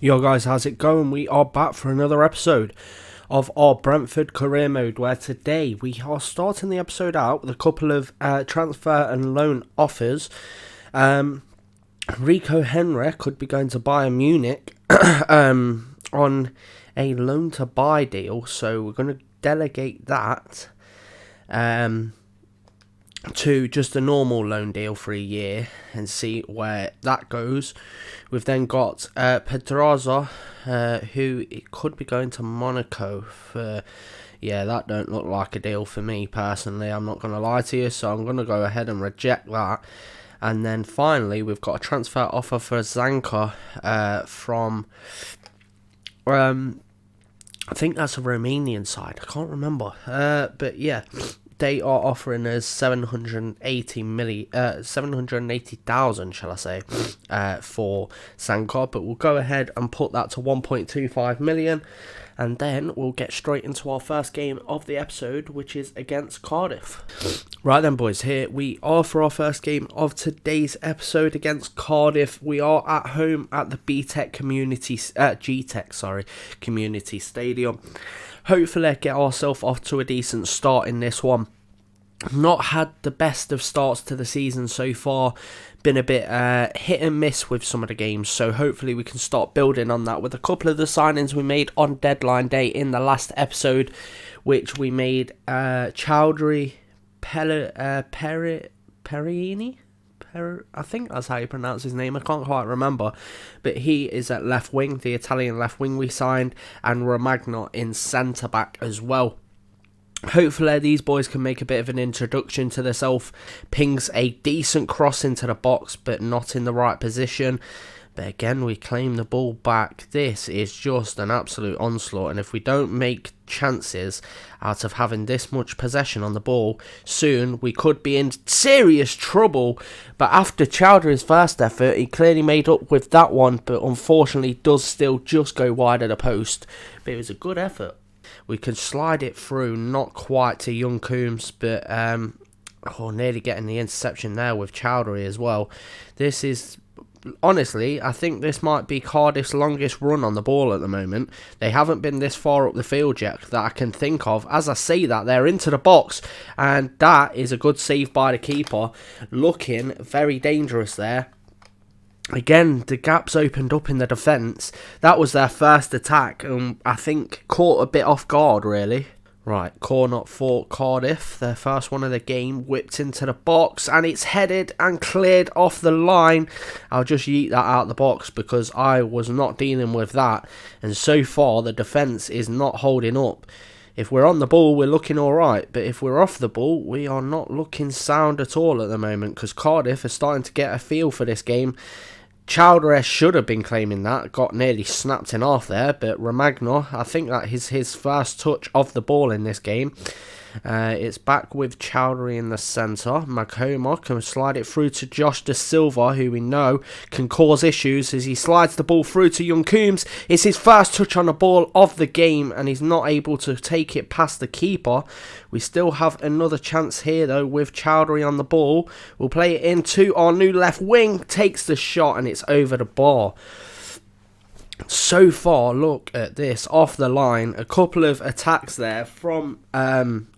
Yo guys, how's it going? We are back for another episode of our Brentford career mode, where today we are starting the episode out with a couple of transfer and loan offers. Rico Henry could be going to Bayern Munich on a loan to buy deal, so we're going to delegate that to just a normal loan deal for a year and see where that goes. We've then got Pedraza, who could be going to Monaco for... Yeah, that don't look like a deal for me personally, I'm not going to lie to you, so I'm going to go ahead and reject that. And then finally, we've got a transfer offer for Zanka from... I think that's a Romanian side, I can't remember. But yeah... They are offering us 780,000, shall I say, for Sanka, but we'll go ahead and put that to 1.25 million, and then we'll get straight into our first game of the episode, which is against Cardiff. Right then, boys, here we are for our first game of today's episode against Cardiff. We are at home at the GTEC Community Stadium. Hopefully get ourselves off to a decent start in this one. Not had the best of starts to the season so far. Been a bit hit and miss with some of the games. So hopefully we can start building on that with a couple of the signings we made on deadline day in the last episode. Which we made Chowdhury Perini? I think that's how you pronounce his name, I can't quite remember, but he is at left wing, the Italian left wing we signed, and Romagna in centre back as well. Hopefully these boys can make a bit of an introduction to themselves. Pings a decent cross into the box, but not in the right position. But again, we claim the ball back. This is just an absolute onslaught, and if we don't make chances out of having this much possession on the ball, soon we could be in serious trouble. But after Chowdhury's first effort, he clearly made up with that one, but unfortunately does still just go wide of the post. But it was a good effort. We could slide it through, not quite to young Coombs, but nearly getting the interception there with Chowdhury as well. This is... Honestly, I think this might be Cardiff's longest run on the ball at the moment. They haven't been this far up the field yet that I can think of. As I say that, they're into the box, and that is a good save by the keeper. Looking very dangerous there. Again, the gaps opened up in the defence. That was their first attack, and I think caught a bit off guard, really. Right, corner for Cardiff, their first one of the game, whipped into the box, and it's headed and cleared off the line. I'll just yeet that out the box because I was not dealing with that, and so far the defence is not holding up. If we're on the ball, we're looking alright, but if we're off the ball, we are not looking sound at all at the moment, because Cardiff are starting to get a feel for this game. Chowdhury should have been claiming that, got nearly snapped in half there, but Romagna, I think that is his first touch of the ball in this game. It's back with Chowdhury in the centre. Makoma can slide it through to Josh Da Silva, who we know can cause issues as he slides the ball through to young Coombs. It's his first touch on the ball of the game, and he's not able to take it past the keeper. We still have another chance here though with Chowdhury on the ball. We'll play it into our new left wing, takes the shot, and it's over the bar. So far, look at this, off the line, a couple of attacks there from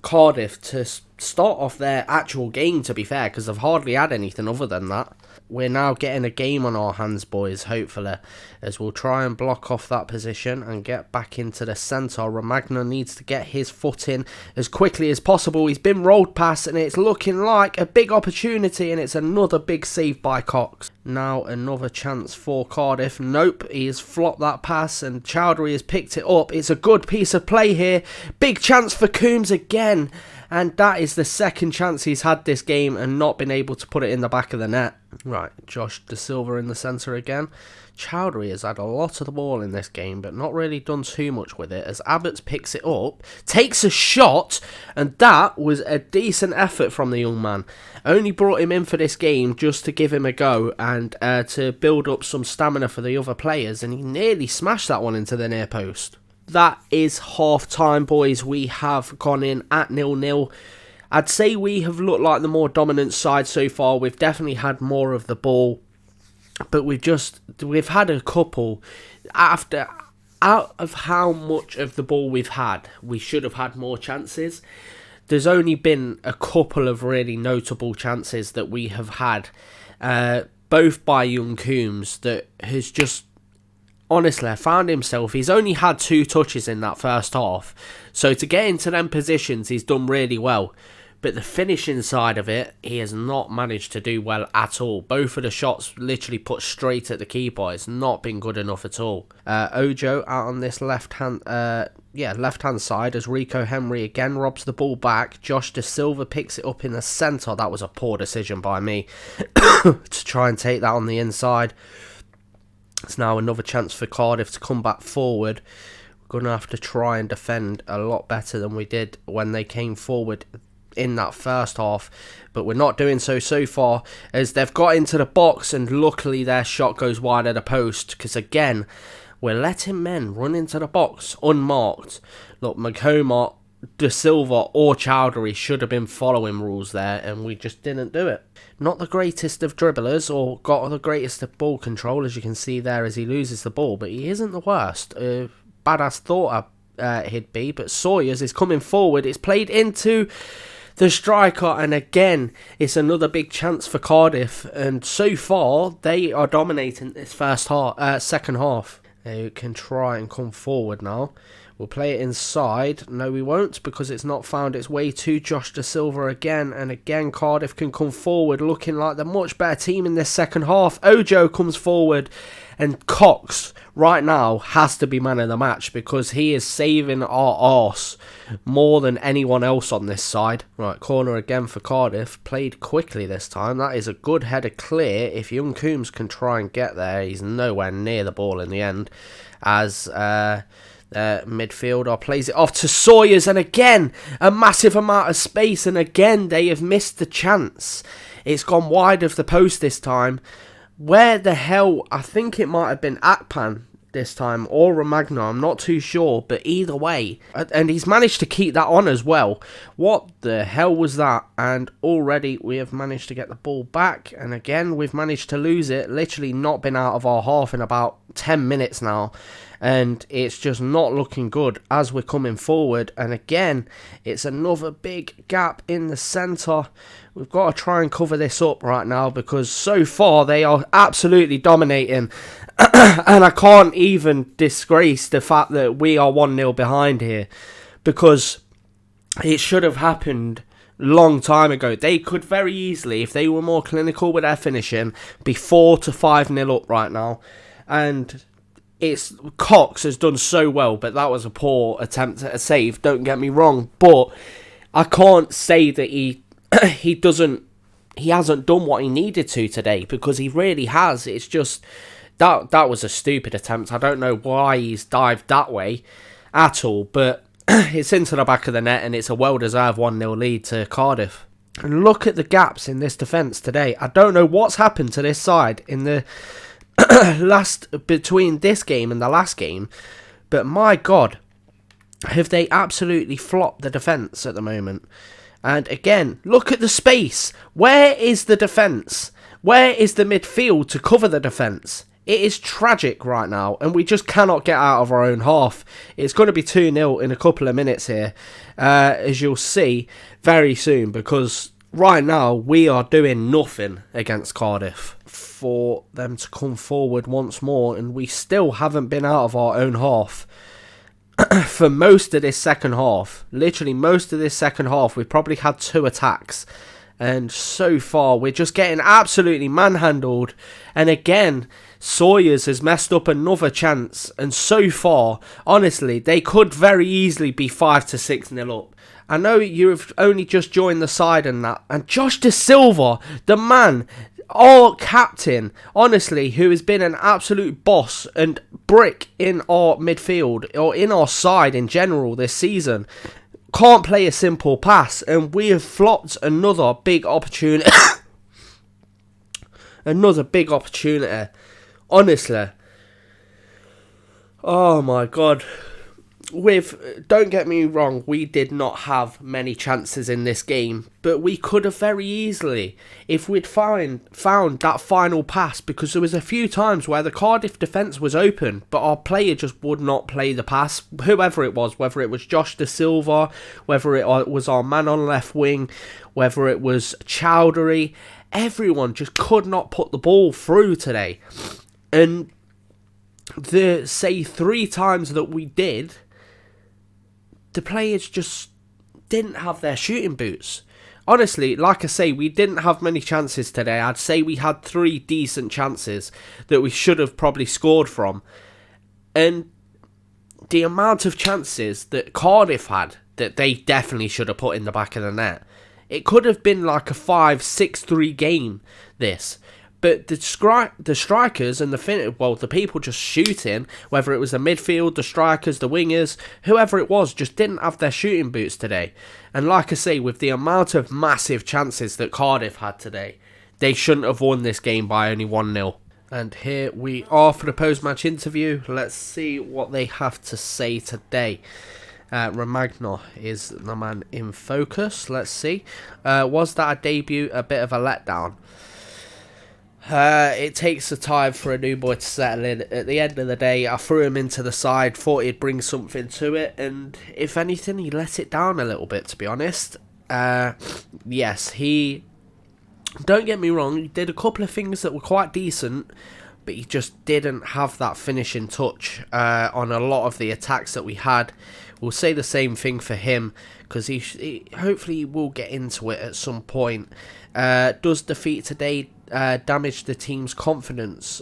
Cardiff to start off their actual game, to be fair, because they've hardly had anything other than that. We're now getting a game on our hands, boys, hopefully, as we'll try and block off that position and get back into the centre. Romagna needs to get his foot in as quickly as possible. He's been rolled past, and it's looking like a big opportunity, and it's another big save by Cox. Now another chance for Cardiff. Nope, he has flopped that pass, and Chowdhury has picked it up. It's a good piece of play here. Big chance for Coombs again, and that is the second chance he's had this game and not been able to put it in the back of the net. Right, Josh Da Silva in the centre again. Chowdhury has had a lot of the ball in this game, but not really done too much with it, as Abbots picks it up, takes a shot, and that was a decent effort from the young man. Only brought him in for this game just to give him a go and to build up some stamina for the other players, and he nearly smashed that one into the near post. That is half time, boys. We have gone in at 0-0. I'd say we have looked like the more dominant side so far. We've definitely had more of the ball. But we've had a couple after. Out of how much of the ball we've had, we should have had more chances. There's only been a couple of really notable chances that we have had, both by young Coombs, that has just honestly found himself. He's only had 2 touches in that first half, so to get into them positions, he's done really well. But the finishing side of it, he has not managed to do well at all. Both of the shots literally put straight at the keeper. It's not been good enough at all. Ojo out on this left-hand side as Rico Henry again robs the ball back. Josh Da Silva picks it up in the centre. That was a poor decision by me to try and take that on the inside. It's now another chance for Cardiff to come back forward. We're going to have to try and defend a lot better than we did when they came forward in that first half, but we're not doing so far, as they've got into the box and luckily their shot goes wide of the post, because again we're letting men run into the box unmarked. Look, McComar, Da Silva or Chowdhury should have been following rules there, and we just didn't do it. Not the greatest of dribblers or got the greatest of ball control, as you can see there as he loses the ball, but he isn't the worst. Badass thought he'd be, but Sawyers is coming forward. It's played into the striker, and again it's another big chance for Cardiff, and so far they are dominating this second half. They can try and come forward now. We'll play it inside. No, we won't, because it's not found its way to Josh Da Silva again, and again Cardiff can come forward looking like the much better team in this second half. Ojo comes forward, and Cox right now has to be man of the match, because he is saving our arse more than anyone else on this side. Right, corner again for Cardiff, played quickly this time. That is a good header clear. If young Coombs can try and get there, he's nowhere near the ball in the end, as midfielder plays it off to Sawyers, and again a massive amount of space, and again they have missed the chance. It's gone wide of the post this time. Where the hell, I think it might have been Akpan this time, or Romagna, I'm not too sure, but either way, and he's managed to keep that on as well. What the hell was that? And already we have managed to get the ball back, and again we've managed to lose it. Literally not been out of our half in about 10 minutes now, and it's just not looking good as we're coming forward. And again, it's another big gap in the centre. We've got to try and cover this up right now, because so far they are absolutely dominating. And I can't even disgrace the fact that we are 1-0 behind here, because it should have happened long time ago. They could very easily, if they were more clinical with their finishing, be 4 to 5-0 up right now. And Cox has done so well, but that was a poor attempt at a save, don't get me wrong, but I can't say that he hasn't done what he needed to today, because he really has. It's just that was a stupid attempt. I don't know why he's dived that way at all, but it's into the back of the net, and it's a well-deserved 1-0 lead to Cardiff. And look at the gaps in this defence today. I don't know what's happened to this side in the between this game and the last game, but my God, have they absolutely flopped the defence at the moment. And again, look at the space. Where is the defence? Where is the midfield to cover the defence? It is tragic right now, and we just cannot get out of our own half. It's going to be 2-0 in a couple of minutes here, as you'll see very soon, because right now we are doing nothing against Cardiff. For them to come forward once more, and we still haven't been out of our own half for most of this second half. Literally most of this second half we've probably had 2 attacks, and so far we're just getting absolutely manhandled. And again, Sawyers has messed up another chance, and so far, honestly, they could very easily be 5 to 6-0 up. I know you've only just joined the side and that, and Josh Da Silva, the man, our captain, honestly, who has been an absolute boss and brick in our midfield, or in our side in general this season, can't play a simple pass, and we have flopped another big opportunity. Another big opportunity. Honestly. Oh my God. don't get me wrong, we did not have many chances in this game, but we could have very easily, if we'd found that final pass, because there was a few times where the Cardiff defence was open, but our player just would not play the pass, whoever it was, whether it was Josh Da Silva, whether it was our man on left wing, whether it was Chowdhury, everyone just could not put the ball through today. And the, say, 3 times that we did, the players just didn't have their shooting boots. Honestly, like I say, we didn't have many chances today. I'd say we had 3 decent chances that we should have probably scored from. And the amount of chances that Cardiff had that they definitely should have put in the back of the net. It could have been like a 5-6-3 game, this. But the strikers and the people just shooting, whether it was the midfield, the strikers, the wingers, whoever it was, just didn't have their shooting boots today. And like I say, with the amount of massive chances that Cardiff had today, they shouldn't have won this game by only 1-0. And here we are for the post-match interview. Let's see what they have to say today. Romagna is the man in focus. Let's see. Was that a debut a bit of a letdown? It takes a time for a new boy to settle in. At the end of the day, I threw him into the side, thought he'd bring something to it, and if anything, he let it down a little bit, to be honest. Yes, don't get me wrong, he did a couple of things that were quite decent, but he just didn't have that finishing touch on a lot of the attacks that we had. We'll say the same thing for him, because he hopefully will get into it at some point. Does defeat today damage the team's confidence?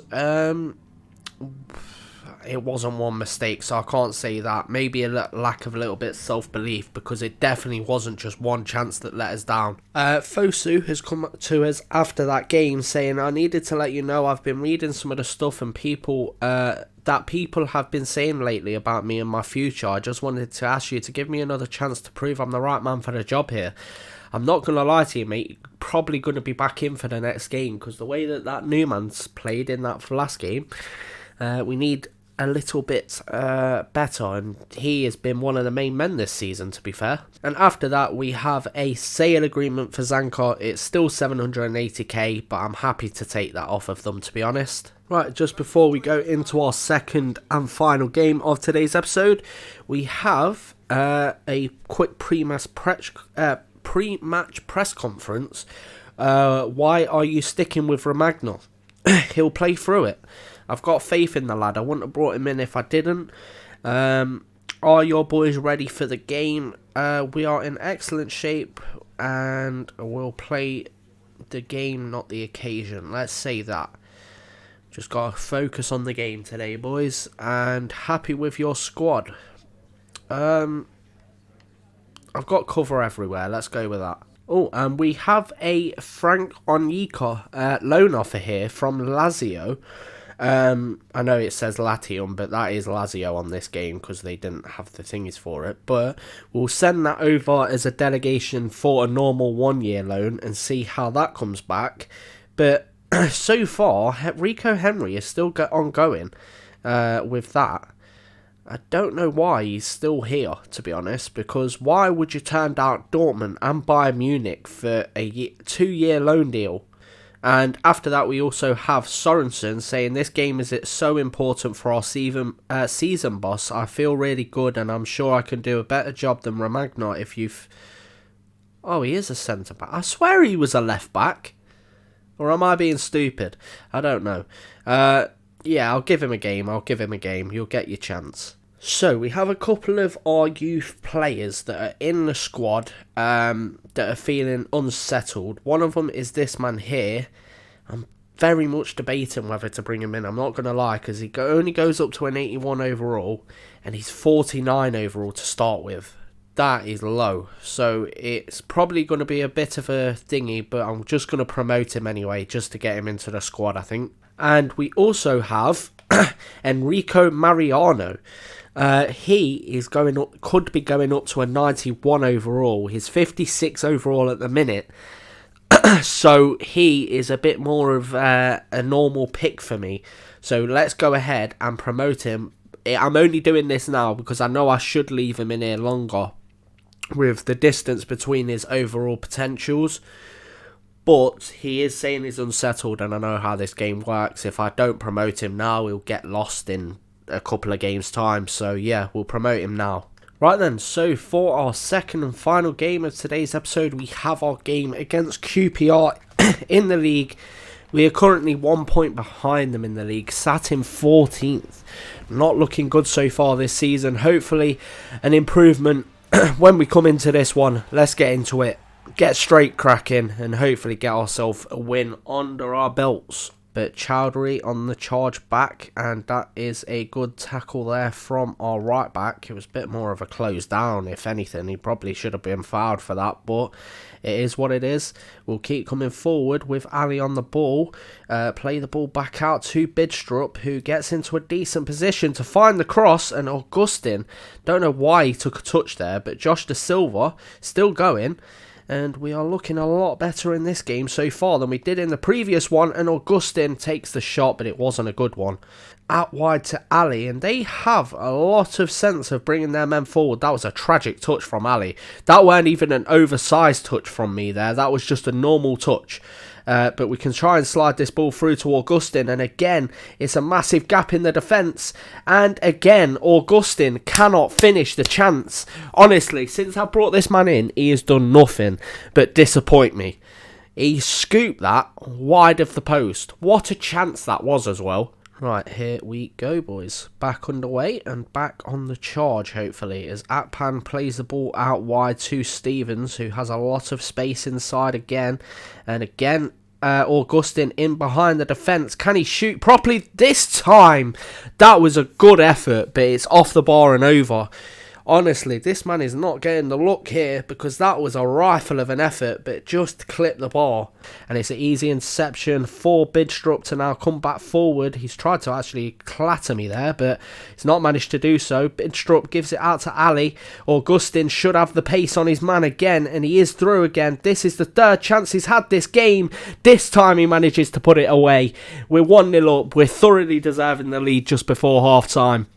It wasn't one mistake, so I can't say that. Maybe a lack of a little bit of self-belief, because it definitely wasn't just one chance that let us down. Fosu has come to us after that game saying, I needed to let you know I've been reading some of the stuff and people have been saying lately about me and my future. I just wanted to ask you to give me another chance to prove I'm the right man for the job here. I'm not going to lie to you, mate, probably going to be back in for the next game, because the way that Newman's played in that last game, we need a little bit better, and he has been one of the main men this season, to be fair. And after that, we have a sale agreement for Zanka. It's still 780k, but I'm happy to take that off of them, to be honest. Right, just before we go into our second and final game of today's episode, we have a quick pre-match press conference. Why are you sticking with Romagna? He'll play through it. I've got faith in the lad. I wouldn't have brought him in if I didn't. Are your boys ready for the game? We are in excellent shape, and we'll play the game, not the occasion. Let's say that. Just got to focus on the game today, boys. And happy with your squad. I've got cover everywhere. Let's go with that. Oh, and we have a Frank Onyeka loan offer here from Lazio. I know it says Latium, but that is Lazio on this game because they didn't have the thingies for it. But we'll send that over as a delegation for a normal 1-year loan and see how that comes back. But so far, Rico Henry is still ongoing with that. I don't know why he's still here, to be honest, because why would you turn down Dortmund and Bayern Munich for a 2-year loan deal? And after that, we also have Sorensen saying, this game is so important for our season, boss. I feel really good, and I'm sure I can do a better job than Romagna if you've... Oh, he is a centre-back. I swear he was a left-back. Or am I being stupid? I don't know. Yeah, I'll give him a game. You'll get your chance. So, we have a couple of our youth players that are in the squad that are feeling unsettled. One of them is this man here. I'm very much debating whether to bring him in. I'm not going to lie, because he only goes up to an 81 overall, and he's 49 overall to start with. That is low. So, it's probably going to be a bit of a thingy, but I'm just going to promote him anyway, just to get him into the squad, I think. And we also have Enrico Mariano. He is could be going up to a 91 overall. He's 56 overall at the minute. So he is a bit more of a normal pick for me. So let's go ahead and promote him I'm only doing this now because I know I should leave him in here longer with the distance between his overall potentials. But he is saying he's unsettled, and I know how this game works. If I don't promote him now, he'll get lost in a couple of games' time. So yeah, we'll promote him now. Right then, so for our second and final game of today's episode, we have our game against QPR in the league. We are currently 1 point behind them in the league, sat in 14th. Not looking good so far this season. Hopefully an improvement when we come into this one. Let's get into it. Get straight cracking and hopefully get ourselves a win under our belts. But Chowdhury on the charge back, and that is a good tackle there from our right back. It was a bit more of a close down, if anything. He probably should have been fouled for that, but it is what it is. We'll keep coming forward with Ali on the ball. Play the ball back out to Bidstrup, who gets into a decent position to find the cross, and Augustin, don't know why he took a touch there, but Josh Da Silva still going. And we are looking a lot better in this game so far than we did in the previous one. And Augustin takes the shot, but it wasn't a good one. Out wide to Ali, and they have a lot of sense of bringing their men forward. That was a tragic touch from Ali. That weren't even an oversized touch from me there. That was just a normal touch. But we can try and slide this ball through to Augustin, and again, it's a massive gap in the defence, and again, Augustin cannot finish the chance. Honestly, since I brought this man in, he has done nothing but disappoint me. He scooped that wide of the post. What a chance that was as well. Right, here we go, boys. Back underway and back on the charge, hopefully, as Akpan plays the ball out wide to Stevens, who has a lot of space inside again. And again, Augustin in behind the defence. Can he shoot properly this time? That was a good effort, but it's off the bar and over. Honestly, this man is not getting the look here because that was a rifle of an effort, but just clipped the bar. And it's an easy interception for Bidstrup to now come back forward. He's tried to actually clatter me there, but he's not managed to do so. Bidstrup gives it out to Ali. Augustin should have the pace on his man again, and he is through again. This is the third chance he's had this game. This time he manages to put it away. We're 1-0 up. We're thoroughly deserving the lead just before half-time.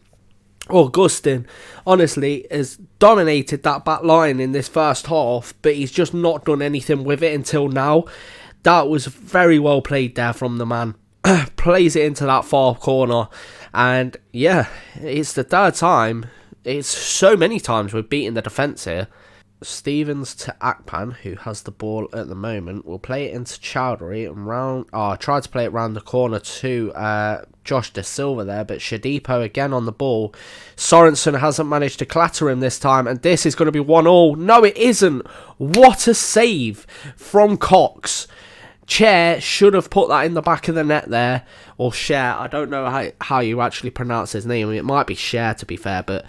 Augustin, honestly, has dominated that back line in this first half, but he's just not done anything with it until now. That was very well played there from the man. Plays it into that far corner, and yeah, it's the third time. It's so many times we've beaten the defence here. Stevens to Akpan, who has the ball at the moment, will play it into Chowdhury and round. Tried to play it round the corner to Josh Da Silva there, but Shadipo again on the ball. Sorensen hasn't managed to clatter him this time, and this is going to be 1-1. No, it isn't. What a save from Cox. Chair should have put that in the back of the net there, or Cher. I don't know how you actually pronounce his name. It might be Cher, to be fair, but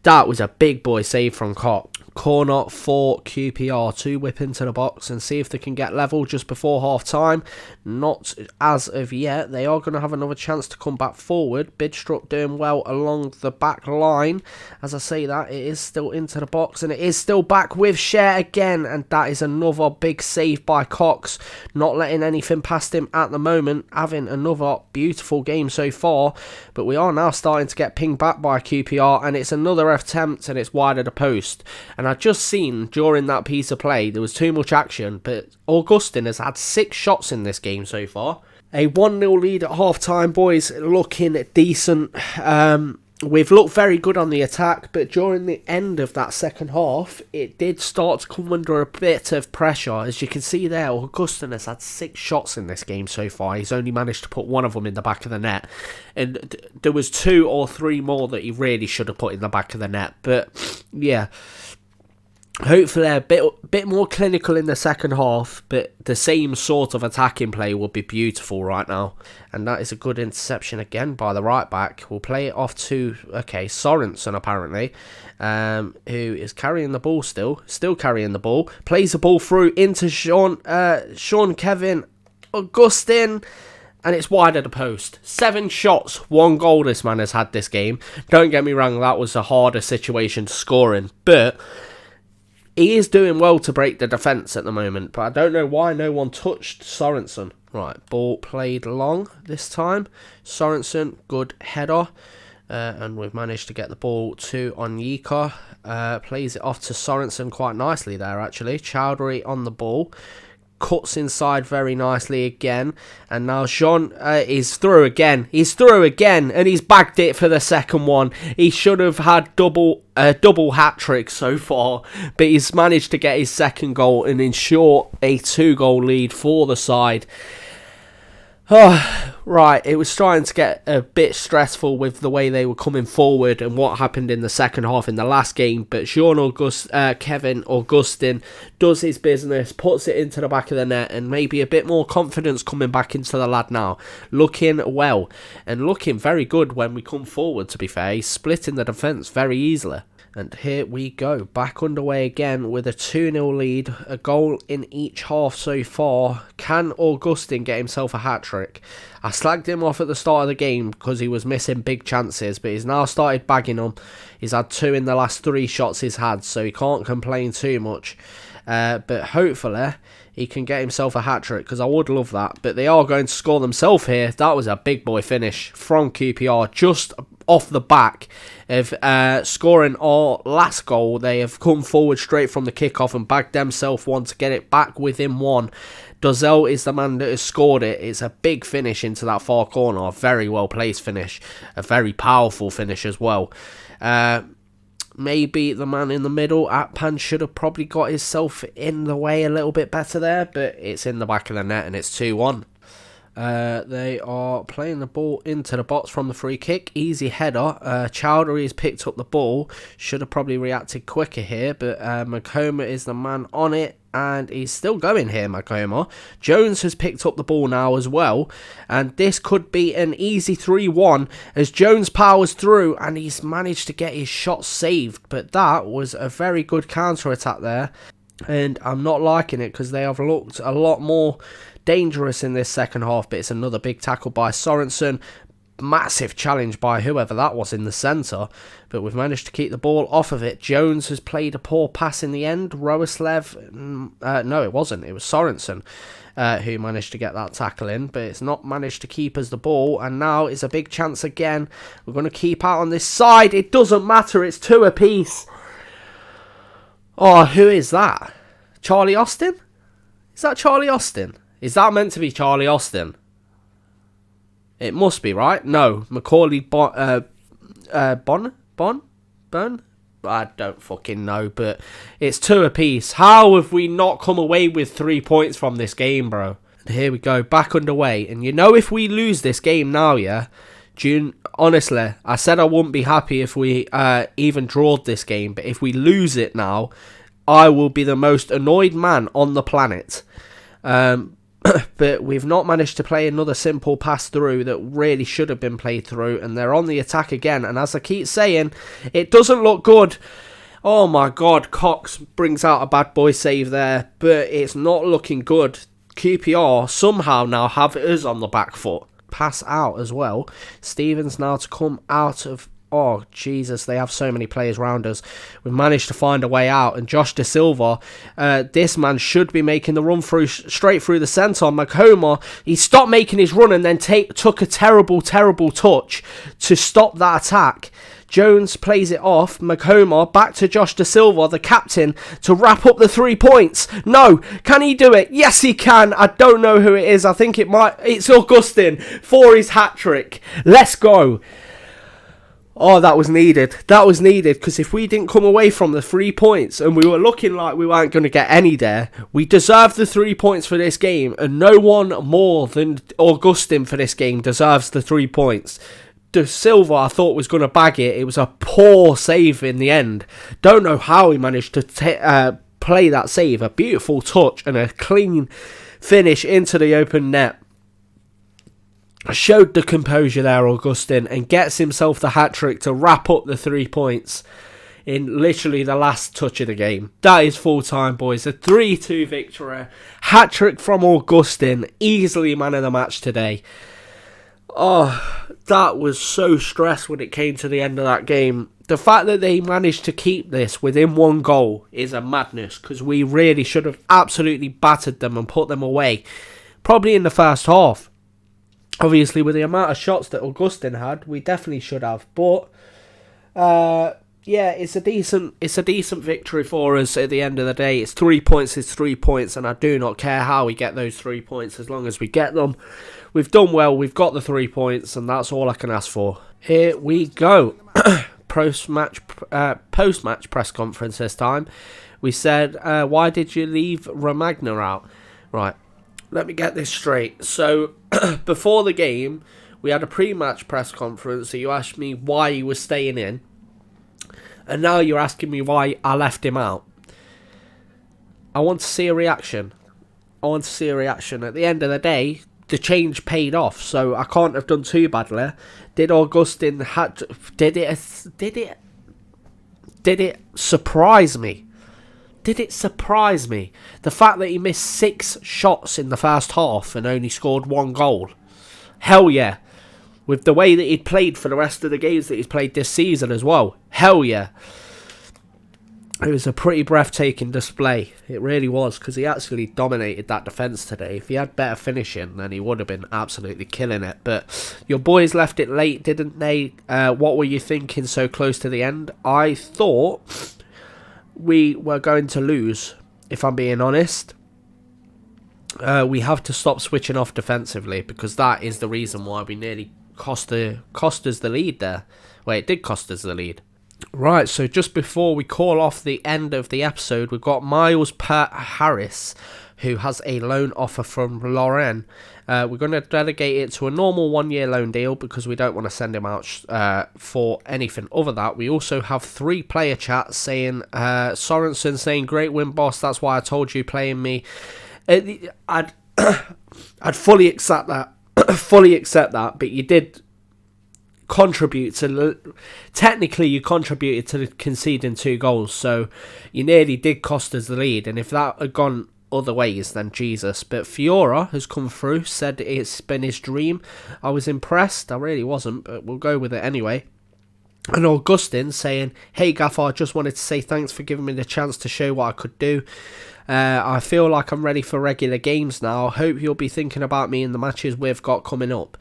that was a big boy save from Cox. Corner for QPR to whip into the box and see if they can get level just before half time. Not as of yet. They are going to have another chance to come back forward. Bidstrup doing well along the back line. As I say that, it is still into the box and it is still back with Cher again. And that is another big save by Cox. Not letting anything past him at the moment. Having another beautiful game so far. But we are now starting to get pinged back by QPR. And it's another attempt and it's wide of the post. And I just seen during that piece of play there was too much action, but Augustin has had 6 shots in this game so far. A 1-0 lead at half time, boys, looking decent. We've looked very good on the attack, but during the end of that second half, it did start to come under a bit of pressure. As you can see there, Augustin has had 6 shots in this game so far. He's only managed to put one of them in the back of the net. And there was 2 or 3 more that he really should have put in the back of the net. But, yeah, hopefully a bit more clinical in the second half, but the same sort of attacking play will be beautiful right now. And that is a good interception again by the right back. We'll play it off to, Sorensen apparently, who is carrying the ball still carrying the ball. Plays the ball through into Sean Kevin Augustin. And it's wide of the post. 7 shots, 1 goal this man has had this game. Don't get me wrong, that was a harder situation to score in, but he is doing well to break the defence at the moment, but I don't know why no one touched Sorensen. Right, ball played long this time. Sorensen, good header. And we've managed to get the ball to Onyeka. Plays it off to Sorensen quite nicely there, actually. Chowdhury on the ball. Cuts inside very nicely again. And now Jean is through again. He's through again. And he's bagged it for the second one. He should have had double hat-trick so far. But he's managed to get his second goal and ensure a 2-goal lead for the side. Oh, right, it was starting to get a bit stressful with the way they were coming forward and what happened in the second half in the last game. But Kevin Augustin does his business, puts it into the back of the net, and maybe a bit more confidence coming back into the lad now. Looking well and looking very good when we come forward, to be fair. He's splitting the defence very easily. And here we go, back underway again with a 2-0 lead, a goal in each half so far. Can Augustin get himself a hat-trick? I slagged him off at the start of the game because he was missing big chances, but he's now started bagging them. He's had 2 in the last 3 shots he's had, so he can't complain too much. But hopefully he can get himself a hat-trick, because I would love that. But they are going to score themselves here. That was a big boy finish from QPR, just off the back of scoring our last goal. They have come forward straight from the kickoff and bagged themselves one to get it back within 1. Dozel is the man that has scored it. It's a big finish into that far corner. A very well placed finish. A very powerful finish as well. Maybe the man in the middle, Atpan, should have probably got himself in the way a little bit better there, but it's in the back of the net and it's 2-1. They are playing the ball into the box from the free kick. Easy header. Chowdhury has picked up the ball. Should have probably reacted quicker here, but Makoma is the man on it. And he's still going here, Makoma. Jones has picked up the ball now as well. And this could be an easy 3-1 as Jones powers through and he's managed to get his shot saved. But that was a very good counter-attack there. And I'm not liking it because they have looked a lot more dangerous in this second half. But it's another big tackle by Sorensen. Massive challenge by whoever that was in the centre, but we've managed to keep the ball off of it. Jones has played a poor pass in the end. Roeslev, no it wasn't, it was Sorensen who managed to get that tackle in, but it's not managed to keep us the ball, and now it's a big chance again. We're going to keep out on this side. It doesn't matter, it's 2 apiece. Oh, who is that? Charlie Austin? Is that Charlie Austin? Is that meant to be Charlie Austin? It must be, right? No, Macaulay Bon? I don't fucking know, but it's 2 apiece. How have we not come away with 3 points from this game, bro? And here we go, back underway. And you know, if we lose this game now, yeah, June, honestly, I said I wouldn't be happy if we even drawed this game, but if we lose it now, I will be the most annoyed man on the planet. But we've not managed to play another simple pass through that really should have been played through, and they're on the attack again, and as I keep saying, it doesn't look good. Oh my god, Cox brings out a bad boy save there, but it's not looking good. QPR somehow now have us on the back foot. Pass out as well. Stevens now to come out of... Oh, Jesus, they have so many players around us. We've managed to find a way out. And Josh De Silva, this man should be making the run through straight through the centre on Makoma. He stopped making his run and then took a terrible, terrible touch to stop that attack. Jones plays it off. Makoma back to Josh De Silva, the captain, to wrap up the 3 points. No, can he do it? Yes, he can. I don't know who it is. I think it's Augustin for his hat-trick. Let's go. Oh, that was needed. That was needed, because if we didn't come away from the 3 points and we were looking like we weren't going to get any there, we deserve the 3 points for this game, and no one more than Augustin for this game deserves the 3 points. De Silva, I thought, was going to bag it. It was a poor save in the end. Don't know how he managed to play that save. A beautiful touch and a clean finish into the open net. Showed the composure there, Augustin, and gets himself the hat-trick to wrap up the 3 points in literally the last touch of the game. That is full-time, boys. A 3-2 victory. Hat-trick from Augustin. Easily man of the match today. Oh, that was so stressed when it came to the end of that game. The fact that they managed to keep this within 1 goal is a madness, because we really should have absolutely battered them and put them away. Probably in the first half. Obviously, with the amount of shots that Augustin had, we definitely should have. But yeah, it's a decent victory for us at the end of the day. It's 3 points, and I do not care how we get those 3 points as long as we get them. We've done well, we've got the 3 points, and that's all I can ask for. Here we go. Post-match press conference this time. We said, why did you leave Romagna out? Right, let me get this straight. So, before the game, we had a pre-match press conference, so you asked me why he was staying in. And now you're asking me why I left him out. I want to see a reaction. At the end of the day, the change paid off, so I can't have done too badly. Did Augustin did it surprise me? Did it surprise me? The fact that he missed 6 shots in the first half and only scored 1 goal. Hell yeah. With the way that he'd played for the rest of the games that he's played this season as well. Hell yeah. It was a pretty breathtaking display. It really was, because he actually dominated that defence today. If he had better finishing, then he would have been absolutely killing it. But your boys left it late, didn't they? What were you thinking so close to the end? I thought we were going to lose, if I'm being honest. We have to stop switching off defensively, because that is the reason why we nearly cost us the lead there. Well, it did cost us the lead. Right, so just before we call off the end of the episode, we've got Miles Harris, who has a loan offer from Lorraine. We're going to delegate it to a normal 1-year loan deal because we don't want to send him out for anything other than that. We also have 3 player chats saying, Sorensen saying, great win, boss, that's why I told you playing me. I'd fully accept that. But you did contribute to, technically you contributed to conceding 2 goals, so you nearly did cost us the lead, and if that had gone other ways, then Jesus. But Fiora has come through, said it's been his dream. I was impressed, I really wasn't, but we'll go with it anyway. And Augustin saying, hey Gaffer, I just wanted to say thanks for giving me the chance to show what I could do. I feel like I'm ready for regular games now. I hope you'll be thinking about me in the matches we've got coming up.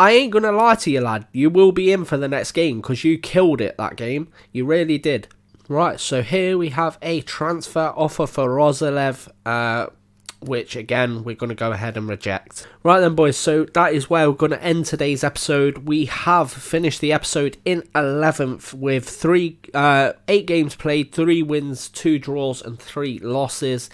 I ain't going to lie to you, lad. You will be in for the next game because you killed it that game. You really did. Right, so here we have a transfer offer for Rozilev, which again we're going to go ahead and reject. Right then, boys, so that is where we're going to end today's episode. We have finished the episode in 11th with 8 games played, 3 wins, 2 draws and 3 losses.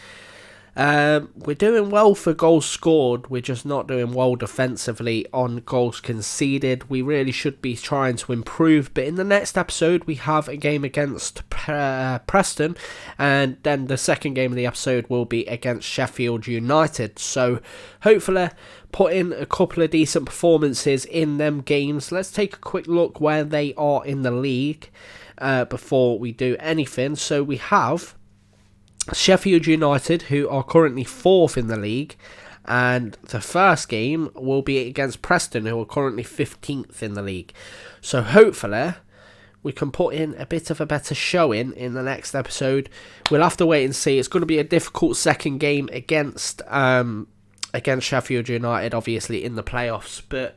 We're doing well for goals scored, we're just not doing well defensively on goals conceded. We really should be trying to improve, but in the next episode we have a game against Preston, and then the second game of the episode will be against Sheffield United, so hopefully put in a couple of decent performances in them games. Let's take a quick look where they are in the league before we do anything. So we have Sheffield United, who are currently 4th in the league, and the first game will be against Preston, who are currently 15th in the league. So hopefully we can put in a bit of a better showing in the next episode. We'll have to wait and see. It's going to be a difficult second game against Sheffield United, obviously in the playoffs, but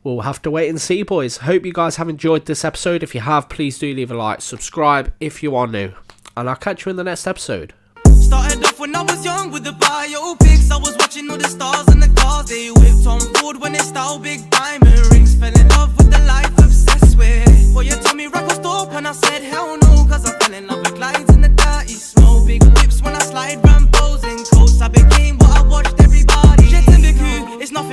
we'll have to wait and see, boys. Hope you guys have enjoyed this episode. If you have, please do leave a like, subscribe if you are new, and I'll catch you in the next episode. Started off when I was young with the biopics. I was watching all the stars and the cars they whipped on board when they style big